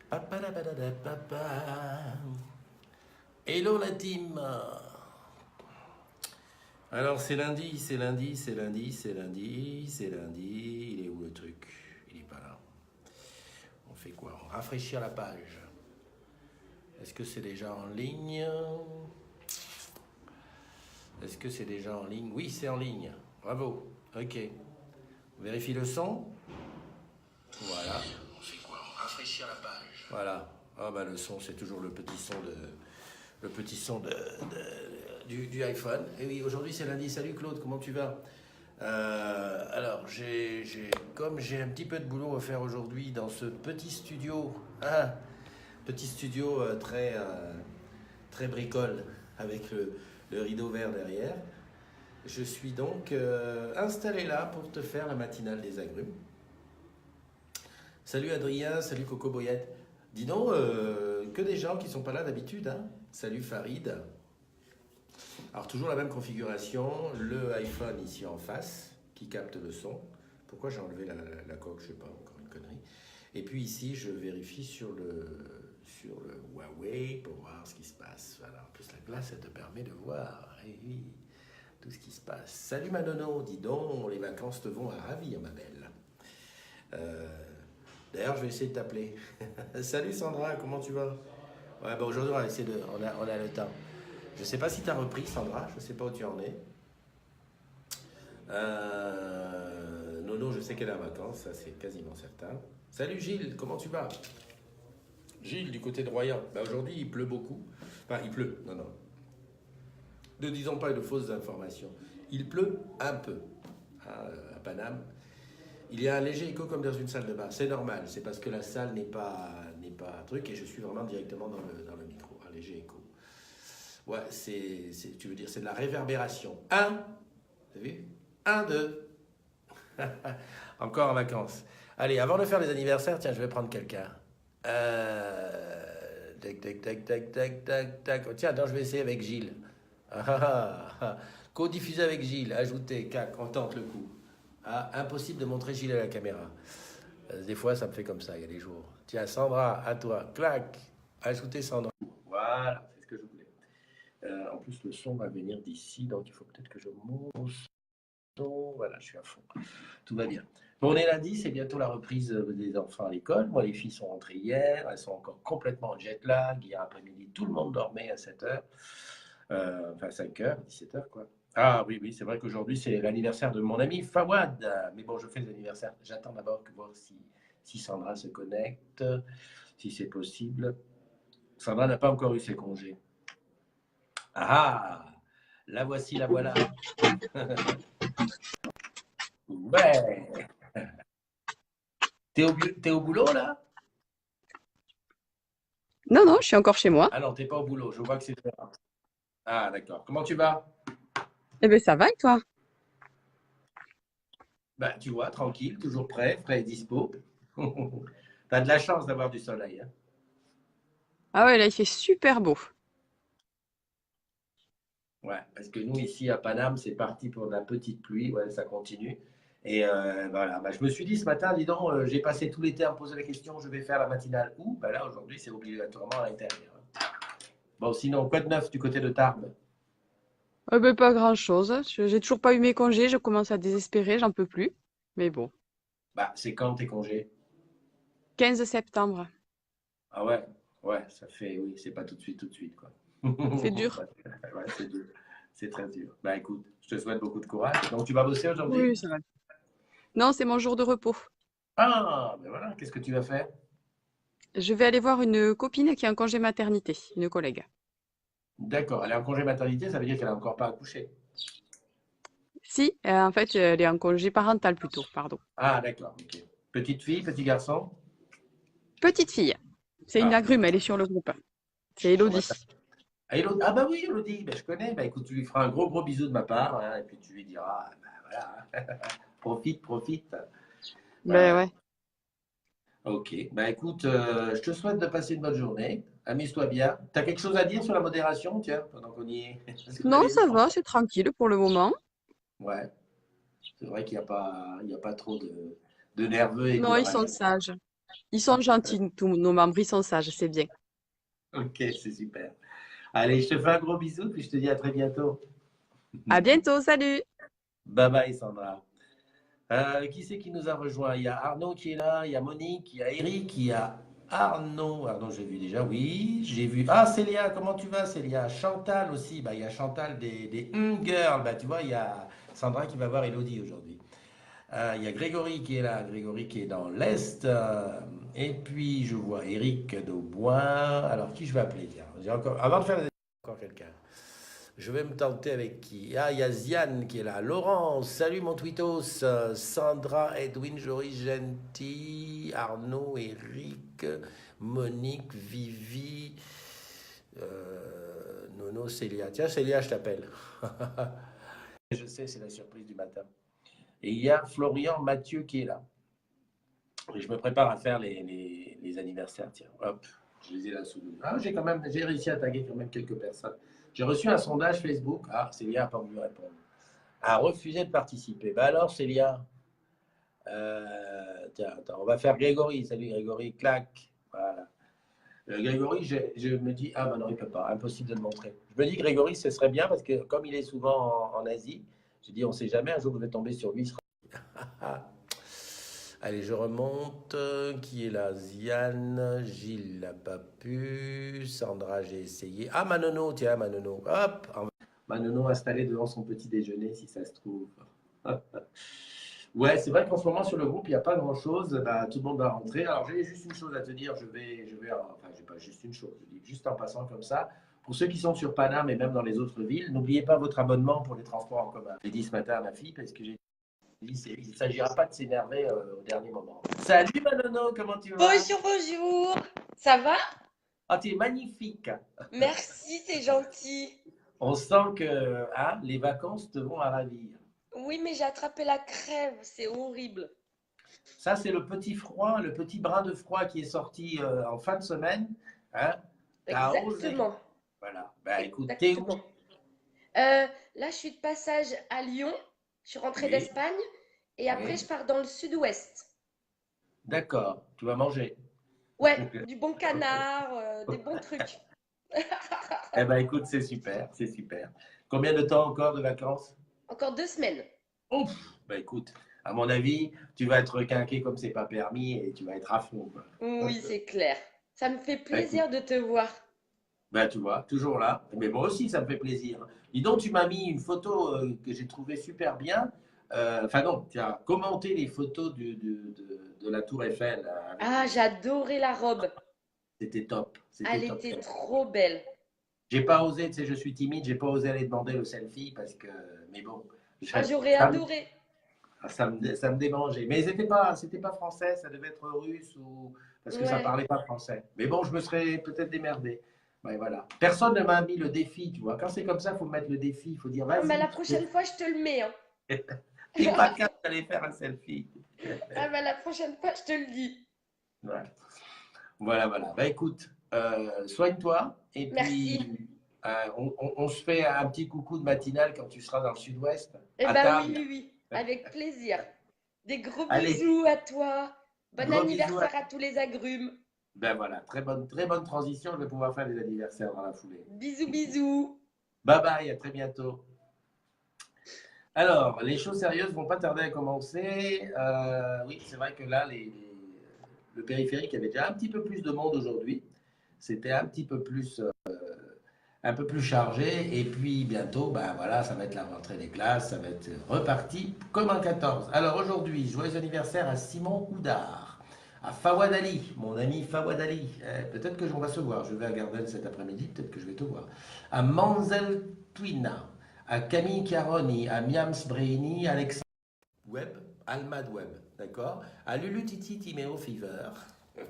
Papadabadadapapa. Hello la team. Alors c'est lundi, c'est lundi, c'est lundi, c'est lundi, c'est lundi. Il est où le truc? Il est pas là. On fait quoi? On rafraîchit la page. Est-ce que c'est déjà en ligne? Est-ce que c'est déjà en ligne? Oui, c'est en ligne. Bravo. Ok. On vérifie le son. Voilà. On fait quoi? On rafraîchit la page. Voilà. Ah bah le son, c'est toujours du iPhone. Et oui, aujourd'hui c'est lundi. Salut Claude, comment tu vas? Alors, comme j'ai un petit peu de boulot à faire aujourd'hui dans ce petit studio, petit studio très bricole avec le rideau vert derrière, je suis donc installé là pour te faire la matinale des agrumes. Salut Adrien, salut Coco Boyette. Dis donc, que des gens qui sont pas là d'habitude, hein. Salut Farid. Alors toujours la même configuration, le iPhone ici en face qui capte le son. Pourquoi j'ai enlevé la coque, je sais pas, encore une connerie. Et puis ici, je vérifie sur le Huawei pour voir ce qui se passe. Voilà, en plus la glace, elle te permet de voir oui, tout ce qui se passe. Salut Manono, dis donc, les vacances te vont à ravir, ma belle. D'ailleurs, je vais essayer de t'appeler. Salut Sandra, comment tu vas? Ouais, bah aujourd'hui, on va essayer on a le temps. Je sais pas si tu as repris, Sandra, je sais pas où tu en es. Nono, je sais qu'elle est en vacances, ça c'est quasiment certain. Salut Gilles, comment tu vas? Gilles, du côté de Royan. Bah, aujourd'hui, il pleut beaucoup. Enfin, il pleut, non, non. Ne disons pas de fausses informations. Il pleut un peu à Paname. Il y a un léger écho comme dans une salle de bain. C'est normal, c'est parce que la salle n'est pas un truc et je suis vraiment directement dans le micro. Un léger écho. Ouais, tu veux dire, c'est de la réverbération. T'as vu? Un, deux. Encore en vacances. Allez, avant de faire les anniversaires, tiens, je vais prendre quelqu'un. Tac, tac, tac, tac, tac, tac, tac. Oh, tiens, attends, je vais essayer avec Gilles. Co-diffuser avec Gilles, ajouter, cac, on tente le coup. Impossible de montrer Gilles à la caméra. Des fois, ça me fait comme ça, il y a des jours. Tiens, Sandra, à toi, clac, ajouter Sandra. Voilà, c'est ce que je voulais. En plus, le son va venir d'ici, donc il faut peut-être que je monte le son. Voilà, je suis à fond. Tout va bien. Bon, on est lundi, c'est bientôt la reprise des enfants à l'école. Moi, les filles sont rentrées hier, elles sont encore complètement en jet lag. Hier après-midi, tout le monde dormait à 7h. Enfin 5h, 17h quoi. Ah oui, oui, c'est vrai qu'aujourd'hui c'est l'anniversaire de mon ami Fawad. Mais bon, je fais les anniversaires. J'attends d'abord que voir si Sandra se connecte, si c'est possible. Sandra n'a pas encore eu ses congés. Ah, la voici, la voilà. Ouais. T'es au boulot là? Non, non, je suis encore chez moi. Ah non, t'es pas au boulot. Je vois que c'est toi. Ah d'accord. Comment tu vas? Eh bien, ça va et toi? Bah tu vois, tranquille, toujours prêt, frais et dispo. T'as de la chance d'avoir du soleil, hein. Ah ouais, là, il fait super beau. Ouais, parce que nous, ici à Paname, c'est parti pour de la petite pluie. Ouais, ça continue. Et voilà, bah, je me suis dit ce matin, dis donc, j'ai passé tout l'été à me poser la question, je vais faire la matinale où? Bah, là, aujourd'hui, c'est obligatoirement à l'intérieur. Bon, sinon, quoi de neuf du côté de Tarbes? Eh ben, pas grand-chose. J'ai toujours pas eu mes congés, je commence à désespérer, j'en peux plus. Mais bon. Bah, c'est quand tes congés? 15 septembre, Ah ouais, ouais, ça fait, oui, c'est pas tout de suite, quoi. c'est dur. Ouais, c'est dur. C'est très dur. Bah, écoute, je te souhaite beaucoup de courage. Donc, tu vas bosser aujourd'hui? Oui, ça va. Non, c'est mon jour de repos. Ah, ben voilà, qu'est-ce que tu vas faire? Je vais aller voir une copine qui est en congé maternité, une collègue. D'accord, elle est en congé maternité, ça veut dire qu'elle n'a encore pas accouché. Si, en fait, elle est en congé parental plutôt, pardon. Ah, d'accord, ok. Petite fille, petit garçon? Petite fille. C'est une Ah, agrume, elle est sur le groupe. C'est bon, bah, Elodie. Ah, bah oui, Elodie, bah, je connais. Bah écoute, tu lui feras un gros bisou de ma part, hein, et puis tu lui diras, bah voilà, profite, profite. Ben Bah, ouais. ok, bah écoute, je te souhaite de passer une bonne journée. Amuse-toi bien. T'as quelque chose à dire sur la modération, tiens, pendant qu'on y est? Est-ce que vous Non, avez... ça va, c'est tranquille pour le moment. Ouais, c'est vrai qu'il n'y a pas trop de nerveux et Non, ils sont colorageux. sages. Ils sont gentils, tous nos membres, ils sont sages, c'est bien. Ok, c'est super. Allez, je te fais un gros bisou, puis je te dis à très bientôt. À bientôt, salut! Bye bye, Sandra. Qui c'est qui nous a rejoint? Il y a Arnaud qui est là, il y a Monique, il y a Eric, il y a Arnaud. Arnaud, j'ai vu déjà, oui. J'ai vu. Ah, Célia, comment tu vas, Célia? Chantal aussi. Bah, il y a Chantal des Girls. Bah, tu vois, il y a Sandra qui va voir Elodie aujourd'hui. Il y a Grégory qui est là, Grégory qui est dans l'Est. Et puis, je vois Eric Daubois. Alors, qui je vais appeler? Tiens, avant de faire encore quelqu'un. Je vais me tenter avec qui? Ah, il y a Ziane qui est là. Laurence, salut mon tweetos. Sandra, Edwin, Joris, Gentil, Arnaud, Eric, Monique, Vivi, Nono, Célia. Tiens, Célia, je t'appelle. Je sais, c'est la surprise du matin. Et il y a Florian Mathieu qui est là. Et je me prépare à faire les anniversaires. Tiens, hop, je les ai là sous le. Ah, j'ai réussi à taguer quand même quelques personnes. J'ai reçu un sondage Facebook. Ah, Célia n'a pas voulu répondre. A refusé de participer. Bah alors, Célia, tiens, attends, on va faire Grégory. Salut Grégory, clac. Voilà. Grégory, je me dis, ah bah non, il ne peut pas, impossible de le montrer. Je me dis, Grégory, ce serait bien parce que comme il est souvent en Asie, je dis, on ne sait jamais, un jour vous vais tomber sur lui. Allez, je remonte. Qui est là? Ziane, Gilles n'a pas pu. Sandra, j'ai essayé. Ah, Manono, tiens, Manono. Hop, Manono installé devant son petit déjeuner, si ça se trouve. Ouais, c'est vrai qu'en ce moment, sur le groupe, il n'y a pas grand-chose. Bah, tout le monde va rentrer. Alors, j'ai juste une chose à te dire. Enfin, j'ai pas juste une chose. Je dis juste en passant comme ça. Pour ceux qui sont sur Paname et même dans les autres villes, n'oubliez pas votre abonnement pour les transports en commun. J'ai dit ce matin à ma fille, parce que j'ai dit, il ne s'agira pas de s'énerver au dernier moment. Salut Manono, comment tu vas? Bonjour, bonjour. Ça va? Ah, tu es magnifique. Merci, c'est gentil. On sent que les vacances te vont à ravir. Oui, mais j'ai attrapé la crève, c'est horrible. Ça, c'est le petit froid, le petit brin de froid qui est sorti en fin de semaine. Hein? T'as osé. Exactement. Voilà. Ben, écoute, t'es où? Exactement. Là, je suis de passage à Lyon. Je suis rentrée Oui, d'Espagne. Et après, oui. je pars dans le sud-ouest. D'accord, tu vas manger. Ouais, du bon canard, des bons trucs. Eh ben, écoute, c'est super, c'est super. Combien de temps encore de vacances? Encore 2 semaines. Ouf, ben, écoute, à mon avis, tu vas être quinqué comme c'est pas permis et tu vas être à fond, quoi. Oui, c'est clair. Ça me fait Ben, écoute, plaisir de te voir. ben, tu vois, toujours là. Mais moi aussi, ça me fait plaisir. Dis donc, tu m'as mis une photo que j'ai trouvée super bien. Enfin non, tu as commenté les photos de la Tour Eiffel. Ah, j'adorais la robe. C'était top. C'était Elle top. était trop belle. J'ai pas osé, tu sais, je suis timide, j'ai pas osé aller demander le selfie parce que, mais bon, Ah, j'aurais ça me, adoré. ça me démangeait. Mais c'était pas français, ça devait être russe ou parce que ça Ouais. parlait pas français. Mais bon, je me serais peut-être démerdé. Ouais, voilà. Personne ne m'a mis le défi, tu vois. Quand c'est comme ça, il faut mettre le défi, il faut dire Ah, mais vas-y. la prochaine fois, je te le mets, hein. T'es pas capable d'aller faire un selfie. Ah, bah, la prochaine fois, je te le dis. Ouais. Voilà, voilà. Bah écoute, soigne-toi et Merci. puis on se fait un petit coucou de matinale quand tu seras dans le sud-ouest, Eh à ben oui, table. oui, oui, avec plaisir. Des gros Allez, bisous à toi. Bon gros bisous. anniversaire à tous les agrumes. Ben voilà, très bonne transition. Je vais pouvoir faire les anniversaires dans la foulée. Bisous, bisous. Bye bye, à très bientôt. Alors, les choses sérieuses vont pas tarder à commencer. Oui, c'est vrai que là, le périphérique avait déjà un petit peu plus de monde aujourd'hui. C'était un peu plus chargé. Et puis bientôt, ben voilà, ça va être la rentrée des classes, ça va être reparti comme en 14. Alors aujourd'hui, joyeux anniversaire à Simon Houdard, à Fawad Ali, mon ami Fawad Ali. Peut-être que on va se voir. Je vais à Garden cet après-midi, peut-être que je vais te voir. À Manzel Twina, à Camille Chiaroni, à Miams Breini, Alexandre Web, Almad Web, d'accord? À Lulu Titi Timéo Fever.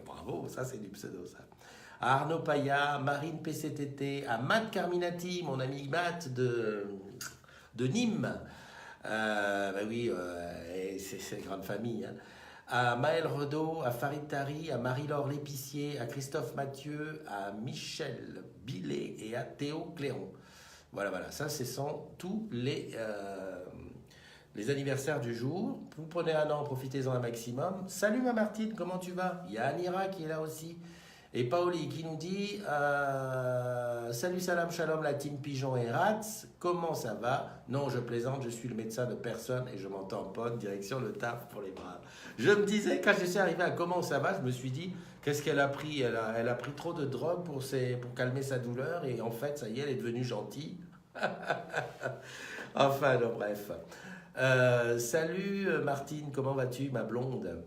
Bravo, ça c'est du pseudo ça. À Arnaud Paya, Marine PCTT, à Matt Carminati, mon ami Matt de Nîmes. Bah oui, c'est une grande famille. Hein. À Maël Redaud, à Farid Tari, à Marie-Laure Lépicier, à Christophe Mathieu, à Michel Billet et à Théo Cléron. Voilà, voilà, ça ce sont tous les anniversaires du jour. Vous prenez un an, profitez-en un maximum. Salut ma Martine, comment tu vas? Il y a Anira qui est là aussi. Et Paoli qui nous dit salut, salam, shalom, la team Pigeon et Rats. Comment ça va? Non, je plaisante, je suis le médecin de personne et je m'en tamponne. Direction le taf pour les braves. Je me disais, quand je suis arrivé à comment ça va, je me suis dit qu'est-ce qu'elle a pris? Elle a pris trop de drogue pour calmer sa douleur et en fait, ça y est, elle est devenue gentille. Enfin, non, bref. Salut Martine, comment vas-tu, ma blonde?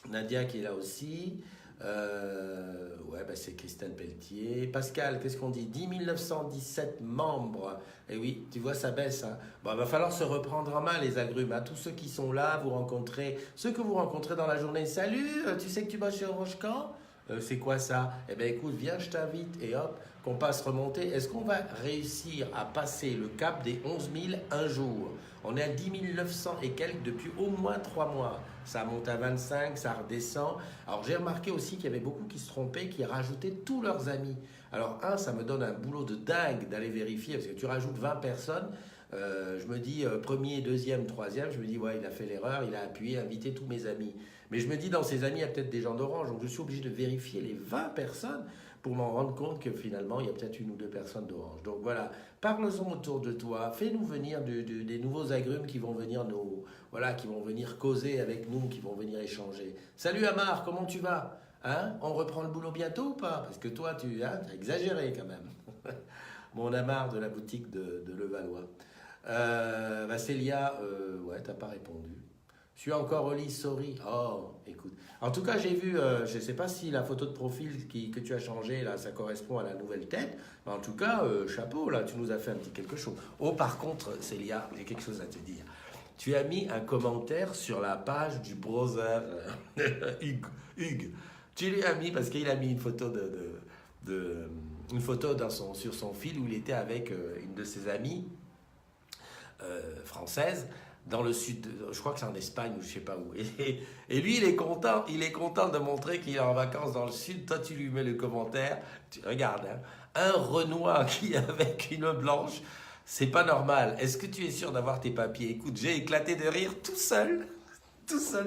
Nadia qui est là aussi. Ouais, bah c'est Christelle Pelletier. Pascal, qu'est-ce qu'on dit? 10 917 membres. Et oui, tu vois, ça baisse. Hein. Bon, il va falloir se reprendre en main, les agrumes. Hein. Tous ceux qui sont là, vous rencontrez. Ceux que vous rencontrez dans la journée. Salut, tu sais que tu vas chez Orange-Camp? C'est quoi ça? Eh bien, écoute, viens, je t'invite. Et hop, qu'on passe remonter. Est-ce qu'on va réussir à passer le cap des 11 000 un jour? On est à 10 900 et quelques depuis au moins 3 mois. Ça monte à 25, ça redescend. Alors j'ai remarqué aussi qu'il y avait beaucoup qui se trompaient, qui rajoutaient tous leurs amis. Alors ça me donne un boulot de dingue d'aller vérifier, parce que tu rajoutes 20 personnes. Je me dis premier, deuxième, troisième, je me dis ouais, il a fait l'erreur, il a appuyé, invité tous mes amis. Mais je me dis dans ses amis, il y a peut-être des gens d'Orange, donc je suis obligé de vérifier les 20 personnes pour m'en rendre compte que finalement, il y a peut-être une ou deux personnes d'Orange. Donc voilà, parle-en autour de toi, fais-nous venir des nouveaux agrumes qui vont venir qui vont venir causer avec nous, qui vont venir échanger. Salut Amar, comment tu vas? Hein? On reprend le boulot bientôt ou pas? Parce que toi, tu as exagéré quand même. Mon Amar de la boutique de Levallois. Célia, ouais, t'as pas répondu. Je suis encore au lit, sorry. Oh, écoute. En tout cas, j'ai vu, je ne sais pas si la photo de profil que tu as changée, là, ça correspond à la nouvelle tête. Mais en tout cas, chapeau, là, tu nous as fait un petit quelque chose. Oh, par contre, Célia, j'ai quelque chose à te dire. Tu as mis un commentaire sur la page du browser Hugues. Tu lui as mis, parce qu'il a mis une photo une photo sur son fil où il était avec une de ses amies françaises dans le sud, je crois que c'est en Espagne ou je sais pas où. Et lui, il est content de montrer qu'il est en vacances dans le sud. Toi, tu lui mets le commentaire, tu regardes, hein, un Renoir qui est avec une blanche, c'est pas normal. Est-ce que tu es sûr d'avoir tes papiers? Écoute, j'ai éclaté de rire tout seul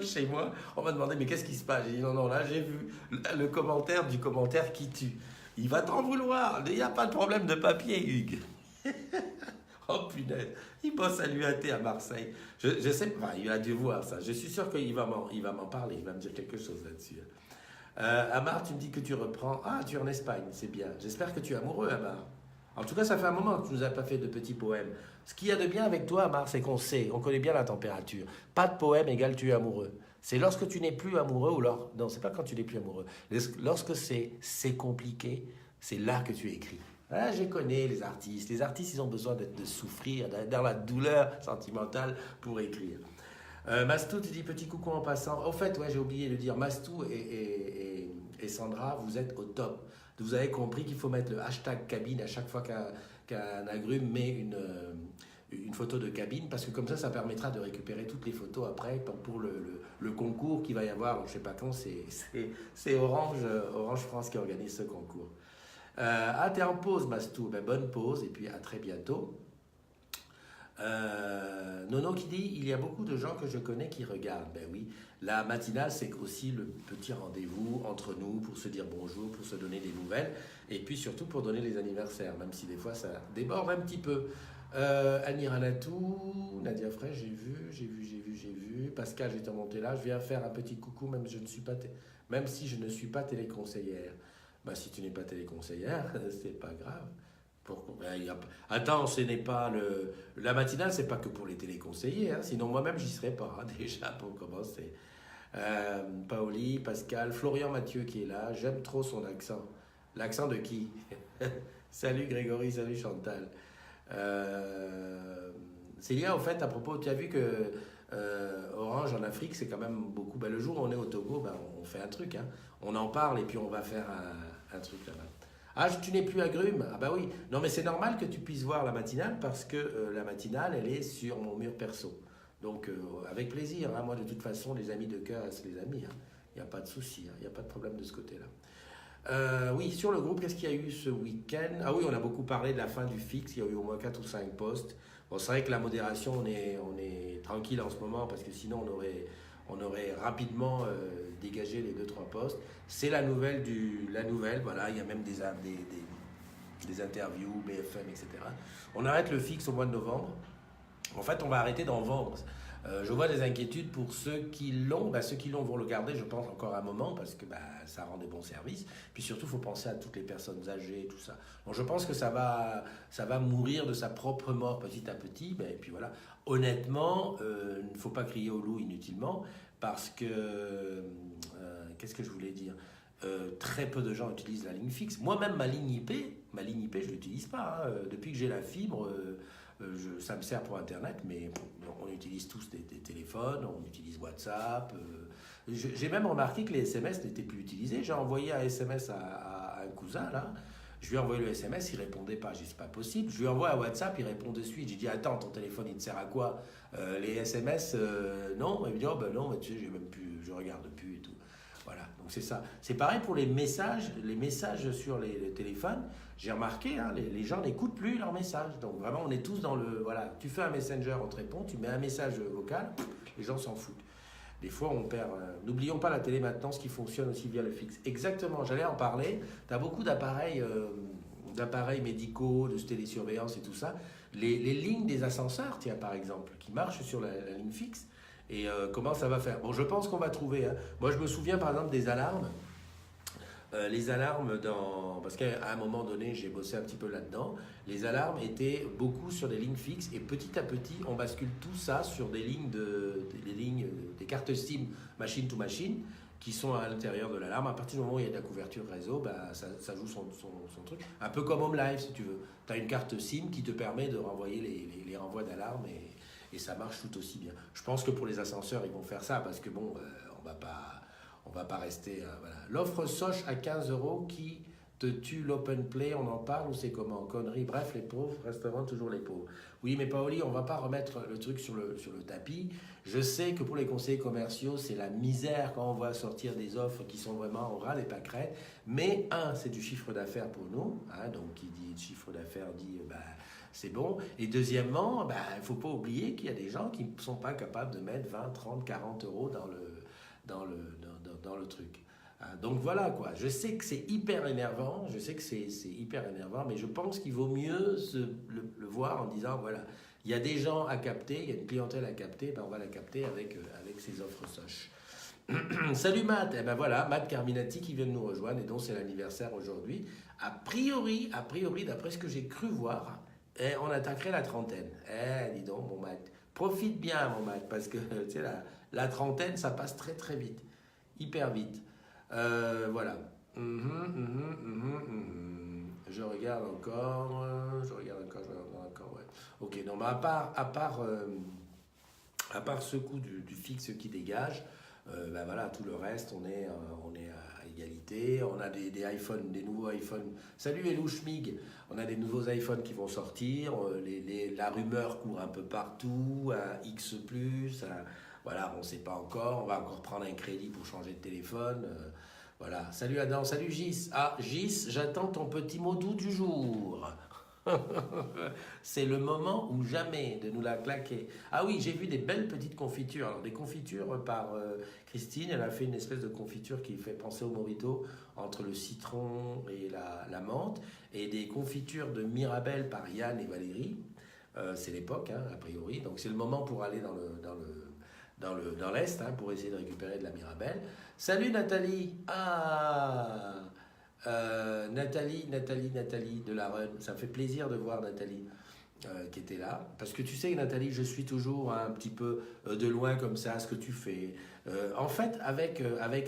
chez moi. On m'a demandé, mais qu'est-ce qui se passe? J'ai dit, non, là, j'ai vu le commentaire du commentaire qui tue. Il va t'en vouloir. Il n'y a pas de problème de papier, Hugues. Oh punaise, il bosse à l'UAT à Marseille. Je sais pas, il a dû voir ça. Je suis sûr qu'il va m'en parler, il va me dire quelque chose là-dessus. Amar, tu me dis que tu reprends. Ah, tu es en Espagne, c'est bien. J'espère que tu es amoureux, Amar. En tout cas, ça fait un moment que tu nous as pas fait de petits poèmes. Ce qu'il y a de bien avec toi, Amar, c'est on connaît bien la température. Pas de poème égale tu es amoureux. C'est lorsque tu n'es plus amoureux ou non, c'est pas quand tu n'es plus amoureux. Lorsque c'est compliqué, c'est là que tu écris. Ah, je connais les artistes. Les artistes, ils ont besoin de souffrir, dans la douleur sentimentale pour écrire. Mastou, tu dis petit coucou en passant. Au fait, ouais, j'ai oublié de dire, Mastou et Sandra, vous êtes au top. Vous avez compris qu'il faut mettre le hashtag cabine à chaque fois qu'un agrume met une photo de cabine, parce que comme ça permettra de récupérer toutes les photos après pour le concours qu'il va y avoir. Alors, je ne sais pas quand, c'est Orange France qui organise ce concours. T'es en pause, Mastou. Ben, bonne pause et puis à très bientôt. Nono qui dit, il y a beaucoup de gens que je connais qui regardent. Ben oui, la matinale, c'est aussi le petit rendez-vous entre nous pour se dire bonjour, pour se donner des nouvelles et puis surtout pour donner les anniversaires, même si des fois ça déborde un petit peu. Annie Ranatou, Nadia Frey, j'ai vu. Pascal, j'étais remonté là. Je viens faire un petit coucou, même si je ne suis pas téléconseillère. Bah, si tu n'es pas téléconseillère, c'est pas grave. Attends, ce n'est pas la matinale, c'est pas que pour les téléconseillers, hein, sinon moi-même j'y serais pas, hein, déjà pour commencer. Paoli, Pascal, Florian Mathieu qui est là, j'aime trop son accent. L'accent de qui? Salut Grégory, salut Chantal. Célia, au fait, à propos, tu as vu que Orange en Afrique, c'est quand même beaucoup. Ben, le jour où on est au Togo, ben, on fait un truc. Hein. On en parle et puis on va faire un truc là-bas. Ah, tu n'es plus agrume? Ah bah oui. Non, mais c'est normal que tu puisses voir la matinale parce que la matinale, elle est sur mon mur perso. Donc, avec plaisir. Hein. Moi, de toute façon, les amis de cœur, c'est les amis. Il n'y a pas de souci. Il n'y a pas de problème de ce côté-là. Oui, sur le groupe, qu'est-ce qu'il y a eu ce week-end? Ah oui, on a beaucoup parlé de la fin du fixe. Il y a eu au moins 4 ou 5 posts. Bon, c'est vrai que la modération, on est tranquille en ce moment parce que sinon on aurait rapidement dégagé les deux trois postes. C'est la nouvelle, voilà, il y a même des interviews, BFM, etc. On arrête le fixe au mois de novembre. En fait, on va arrêter d'en vendre. Je vois des inquiétudes pour ceux qui l'ont. Ceux qui l'ont vont le garder, je pense, encore un moment parce que ça rend des bons services. Puis surtout, il faut penser à toutes les personnes âgées, tout ça. Donc je pense que ça va mourir de sa propre mort petit à petit. Et puis voilà. Honnêtement, il ne faut pas crier au loup inutilement parce que... qu'est-ce que je voulais dire? Très peu de gens utilisent la ligne fixe. Moi-même, ma ligne IP, je ne l'utilise pas. Depuis que j'ai la fibre... ça me sert pour Internet, mais on utilise tous des téléphones, on utilise WhatsApp. J'ai même remarqué que les SMS n'étaient plus utilisés. J'ai envoyé un SMS à un cousin, là. Je lui ai envoyé le SMS, il ne répondait pas. J'ai dit, c'est pas possible. Je lui envoie un WhatsApp, il répond de suite. J'ai dit, attends, ton téléphone, il te sert à quoi? Les SMS, non. Il me dit, oh ben non, mais tu sais, j'ai même plus, je regarde plus et tout. Voilà, donc c'est ça. C'est pareil pour les messages sur les téléphones. J'ai remarqué, hein, les gens n'écoutent plus leurs messages. Donc vraiment, on est tous dans le... Voilà, tu fais un messenger, on te répond, tu mets un message vocal, les gens s'en foutent. Des fois, on perd... N'oublions pas la télé maintenant, ce qui fonctionne aussi via le fixe. Exactement, j'allais en parler. Tu as beaucoup d'appareils médicaux, de télésurveillance et tout ça. Les lignes des ascenseurs, tiens, par exemple, qui marchent sur la ligne fixe. Et comment ça va faire? Bon, je pense qu'on va trouver. Hein. Moi, je me souviens, par exemple, des alarmes. Les alarmes parce qu'à un moment donné, j'ai bossé un petit peu là-dedans. Les alarmes étaient beaucoup sur des lignes fixes et petit à petit, on bascule tout ça sur des lignes des cartes SIM machine to machine qui sont à l'intérieur de l'alarme. À partir du moment où il y a de la couverture réseau, ça joue son truc. Un peu comme Home Live, si tu veux. Tu as une carte SIM qui te permet de renvoyer les renvois d'alarme et ça marche tout aussi bien. Je pense que pour les ascenseurs, ils vont faire ça parce que bon, on va pas rester... voilà. L'offre Soch à 15 € qui te tue l'open play, on en parle ou c'est comment? Connerie, bref, les pauvres resteront toujours les pauvres. Oui, mais Paoli, on va pas remettre le truc sur le tapis. Je sais que pour les conseillers commerciaux, c'est la misère quand on va sortir des offres qui sont vraiment au ras des pâquerettes. Mais c'est du chiffre d'affaires pour nous. Hein, donc, qui dit chiffre d'affaires dit... c'est bon. Et deuxièmement, il ne faut pas oublier qu'il y a des gens qui ne sont pas capables de mettre 20, 30, 40 € dans le truc. Donc voilà quoi, je sais que c'est hyper énervant, mais je pense qu'il vaut mieux le voir en disant voilà, il y a des gens à capter, il y a une clientèle à capter, on va la capter avec ces offres Soch. Salut Matt, voilà, Matt Carminati qui vient de nous rejoindre et dont c'est l'anniversaire aujourd'hui. A priori, d'après ce que j'ai cru voir, on attaquerait la trentaine. Dis donc mon Matt, profite bien mon Matt, parce que tu sais, la trentaine ça passe très très vite, hyper vite. Voilà. Je regarde encore, ouais. Ok, donc à part ce coup du fixe qui dégage, voilà, tout le reste, on est à égalité. On a des iPhones, des nouveaux iPhones. Salut Elou Schmig, on a des nouveaux iPhones qui vont sortir. La rumeur court un peu partout, un X+, voilà, on ne sait pas encore. On va encore prendre un crédit pour changer de téléphone. Voilà. Salut Adam, salut Gis. Gis, j'attends ton petit mot doux du jour. C'est le moment ou jamais de nous la claquer. Ah oui, j'ai vu des belles petites confitures. Alors, des confitures par Christine. Elle a fait une espèce de confiture qui fait penser au mojito entre le citron et la menthe. Et des confitures de Mirabelle par Yann et Valérie. C'est l'époque, hein, a priori. Donc c'est le moment pour aller dans l'Est, hein, pour essayer de récupérer de la Mirabelle. Salut Nathalie. Nathalie de la Run. Ça me fait plaisir de voir Nathalie qui était là. Parce que tu sais, Nathalie, je suis toujours un petit peu de loin comme ça, ce que tu fais. En fait, avec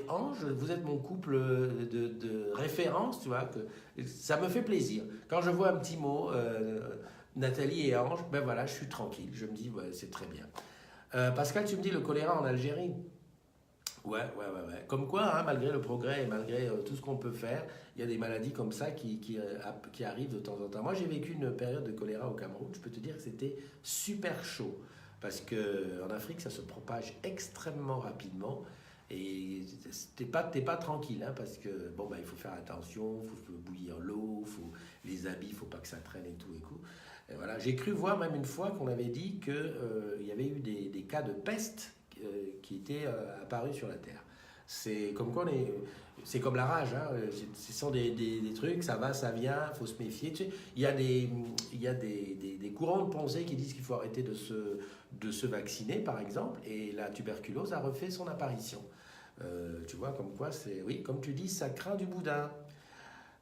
Ange, vous êtes mon couple de référence, tu vois. Ça me fait plaisir. Quand je vois un petit mot, Nathalie et Ange, voilà, je suis tranquille. Je me dis, ouais, c'est très bien. Pascal, tu me dis le choléra en Algérie. Ouais. Comme quoi, hein, malgré le progrès et malgré tout ce qu'on peut faire, il y a des maladies comme ça qui arrivent de temps en temps. Moi, j'ai vécu une période de choléra au Cameroun. Je peux te dire que c'était super chaud. Parce qu'en Afrique, ça se propage extrêmement rapidement. Et t'es pas tranquille, hein, parce que bon, bah, il faut faire attention, il faut bouillir l'eau, les habits, il ne faut pas que ça traîne et tout. Et voilà. J'ai cru voir même une fois qu'on avait dit qu'il y avait eu des cas de peste qui étaient apparus sur la Terre. C'est comme quoi c'est comme la rage, hein. Ce sont des trucs, ça va, ça vient, il faut se méfier. Tu sais, il y a des courants de pensée qui disent qu'il faut arrêter de se vacciner, par exemple, et la tuberculose a refait son apparition. Tu vois, comme quoi, oui, comme tu dis, ça craint du boudin.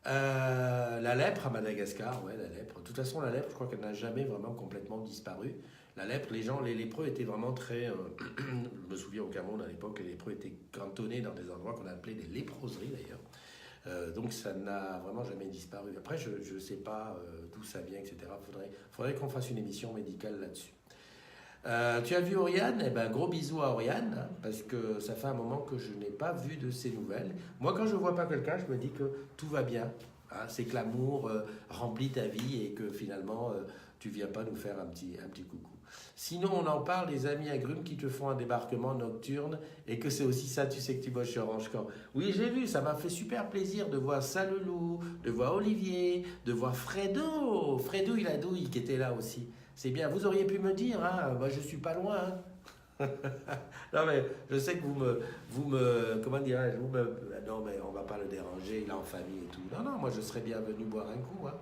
La lèpre à Madagascar, ouais, la lèpre. De toute façon, la lèpre, je crois qu'elle n'a jamais vraiment complètement disparu. La lèpre, les lépreux étaient vraiment très... je me souviens au Cameroun, à l'époque, les lépreux étaient cantonnés dans des endroits qu'on appelait des léproseries, d'ailleurs. Donc ça n'a vraiment jamais disparu. Après, je ne sais pas d'où ça vient, etc. Faudrait qu'on fasse une émission médicale là-dessus. Tu as vu Oriane? Eh ben, gros bisous à Oriane, hein, parce que ça fait un moment que je n'ai pas vu de ses nouvelles. Moi, quand je ne vois pas quelqu'un, je me dis que tout va bien. Hein, c'est que l'amour remplit ta vie et que finalement, tu ne viens pas nous faire un petit coucou. Sinon, on en parle des amis agrumes qui te font un débarquement nocturne et que c'est aussi ça, tu sais que tu bosses chez Orange Camp. Oui, j'ai vu, ça m'a fait super plaisir de voir Salelou, de voir Olivier, de voir Fredo Iladouille qui était là aussi. C'est bien, vous auriez pu me dire, hein, moi je suis pas loin. Hein. Non mais je sais que vous me comment dirais-je, non mais on va pas le déranger, il est en famille et tout. Non, moi je serais bien venu boire un coup. Hein.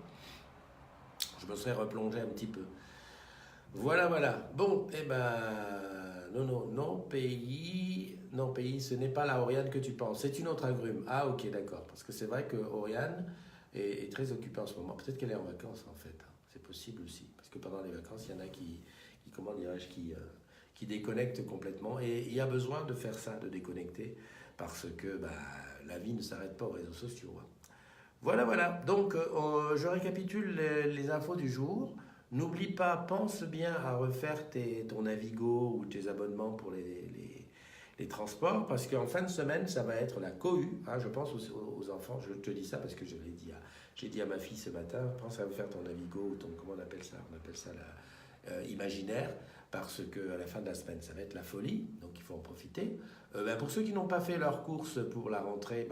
Je me serais replongé un petit peu. Voilà. Bon, eh ben, non, pays, ce n'est pas la Oriane que tu penses, c'est une autre agrume. Ah ok, d'accord, parce que c'est vrai que Oriane est très occupée en ce moment. Peut-être qu'elle est en vacances en fait, c'est possible aussi. Que pendant les vacances, il y en a qui déconnectent complètement. Et il y a besoin de faire ça, de déconnecter, parce que la vie ne s'arrête pas aux réseaux sociaux. Hein. Voilà. Donc, je récapitule les infos du jour. N'oublie pas, pense bien à refaire ton Navigo ou tes abonnements pour les transports, parce qu'en fin de semaine, ça va être la cohue. Hein, je pense aux enfants, je te dis ça parce que j'ai dit à ma fille ce matin, pense à faire ton Navigo ou comment on appelle ça? On appelle ça imaginaire, parce qu'à la fin de la semaine, ça va être la folie, donc il faut en profiter. Pour ceux qui n'ont pas fait leurs courses pour la rentrée,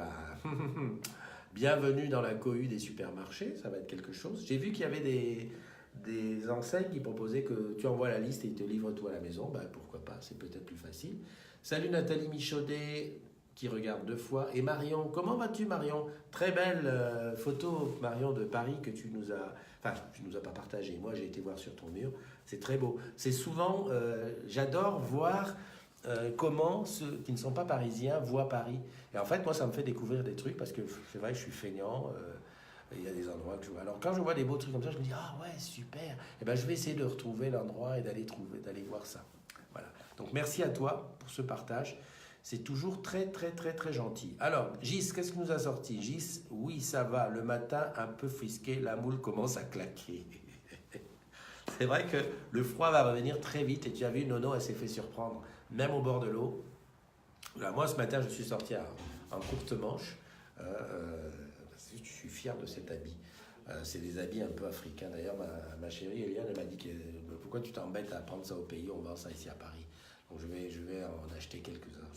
bienvenue dans la cohue des supermarchés, ça va être quelque chose. J'ai vu qu'il y avait des enseignes qui proposaient que tu envoies la liste et ils te livrent tout à la maison. Pourquoi pas, c'est peut-être plus facile. Salut Nathalie Michaudet qui regarde 2 fois. Et Marion, comment vas-tu Marion? Très belle photo Marion de Paris que tu nous as pas partagé. Moi j'ai été voir sur ton mur. C'est très beau. C'est souvent, j'adore voir comment ceux qui ne sont pas parisiens voient Paris. Et en fait moi ça me fait découvrir des trucs parce que c'est vrai que je suis feignant. Il y a des endroits que je vois. Alors quand je vois des beaux trucs comme ça, je me dis ah ouais super. Et je vais essayer de retrouver l'endroit et d'aller voir ça. Voilà. Donc merci à toi pour ce partage. C'est toujours très gentil. Alors Gis, qu'est-ce que nous a sorti? Gis, oui ça va. Le matin un peu frisqué, la moule commence à claquer. C'est vrai que le froid va revenir très vite et tu as vu Nono, elle s'est fait surprendre même au bord de l'eau. Là, moi ce matin je suis sorti en courte manche. Je suis fier de cet habit. C'est des habits un peu africains. D'ailleurs, ma chérie Eliane, elle m'a dit pourquoi tu t'embêtes à prendre ça au pays, on vend ça ici à Paris. Donc je vais en acheter quelques-uns.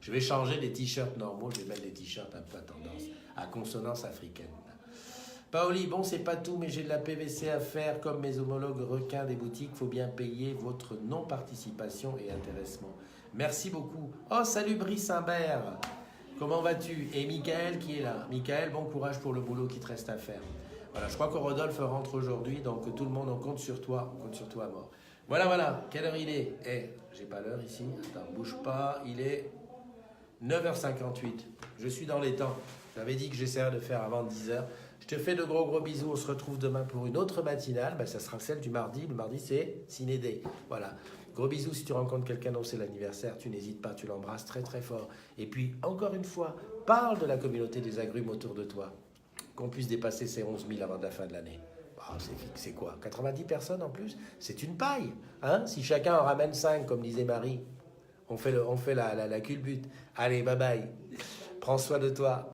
Je vais changer des t-shirts normaux, je vais mettre des t-shirts un peu à tendance, à consonance africaine. Paoli, bon c'est pas tout, mais j'ai de la PVC à faire comme mes homologues requins des boutiques. Faut bien payer votre non-participation et intéressement. Merci beaucoup. Oh salut Brice Imbert. Comment vas-tu? Et Michael qui est là. Michael, bon courage pour le boulot qui te reste à faire. Voilà, je crois que Rodolphe rentre aujourd'hui, donc tout le monde, on compte sur toi à mort. Voilà, quelle heure il est? J'ai pas l'heure ici, attends, bouge pas, il est 9h58. Je suis dans les temps. J'avais dit que j'essaierais de faire avant 10h. Je te fais de gros bisous, on se retrouve demain pour une autre matinale. Ça sera celle du mardi. Le mardi, c'est Ciné Day. Voilà. Gros bisous, si tu rencontres quelqu'un dont c'est l'anniversaire, tu n'hésites pas, tu l'embrasses très fort. Et puis, encore une fois, parle de la communauté des agrumes autour de toi. Qu'on puisse dépasser ces 11 000 avant la fin de l'année. C'est quoi? 90 personnes en plus? C'est une paille. Hein? Si chacun en ramène 5, comme disait Marie, on fait la culbute. Allez, bye bye. Prends soin de toi.